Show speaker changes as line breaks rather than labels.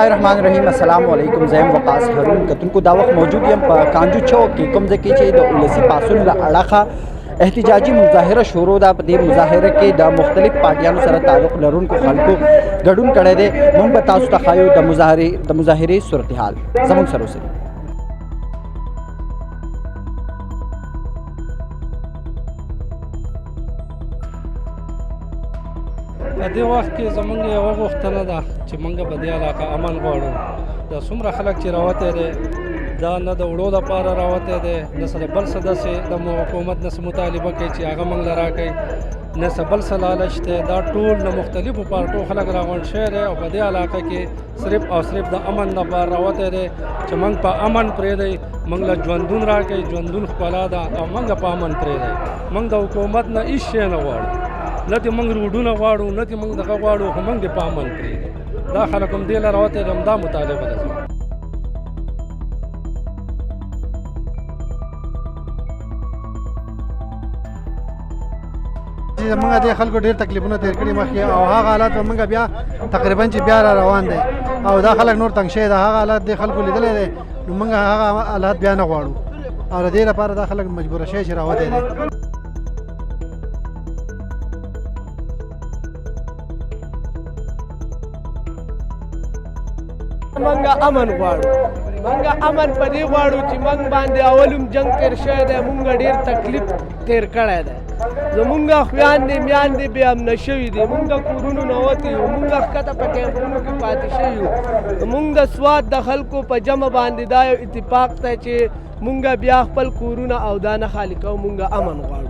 बिस्मिल्लाहिर्रहमानिर्रहीम अस्सलाम वालेकुम ज़ैम वकास हरून कतुनको दा वक्त मौजूद यम कांजू चौक के कम ज़की चे द उलसी पासुन ला अड़ाखा एहतिजाजी मुजाहिरा शुरू दा पदे मुजाहिरे के द मुख्तलिफ पार्टियां सर ताल्लुक लरून को खलको गडुन कड़े दे मुंग बतासु तखायो द मुजाहिरे सूरत हाल जमुन सरो से
دې وخت کې زمونږ یوه غوښتنه ده چې موږ په دې علاقه امن غواړو. دا څومره خلک چې راوتی دی دا نه د وړو دپاره راوتی دی، نه څه د بل څه داسې د حکومت نه څه مطالبه کوي چې هغه موږ له راکوي، نه څه بل څه لالچ دی. دا ټول له مختلفو پارټو خلک راغونډ شوی دی او په دې علاقه کې صرف او صرف د امن دپاره راوتی دی چې موږ په امن پرېږدئ، موږ له ژوندون راکوي، ژوندون ښکلا ده او موږ په امن پرېږدئ. موږ د حکومت نه هېڅ شی نه غواړو، نه دې موږ روډونه غواړو، نه دې موږ دغه غواړو، خو موږ دې په امن پرېږدو. دا خلک هم دې له راوتی دي، همدا مطالبه ده زموږ.
زمونږ دې خلکو ډېر تکلیفونه تېر کړي مخکې او هغه حالات به موږ بیا تقریبا چې بیا را روان دی او دا خلک نور تنګ شوي ده. هغه حالات دې خلکو لیدلی دی نو موږ هغه حالات بیا نه غواړو او د دې لپاره دا خلک مجبوره شوي چې راوتی دی.
منګه امن غواړو، منګه امن په دې غواړو چې منګ باندې اولم جنگ تیر شوی دی، مونږ ډېر تکلیف تیر کړی دی. زمونږ خویندې میندې بې امنه شوي دي، مونږ د کورونو نه وتي یو، مونږ ښکته په کیمپونو کې پاتې شوي یو. مونږ د سوات د خلکو په جمع باندې دا یو اتفاق دی چې مونږ بیا خپل کورونه او دا نه خالي کوو، مونږ امن غواړو.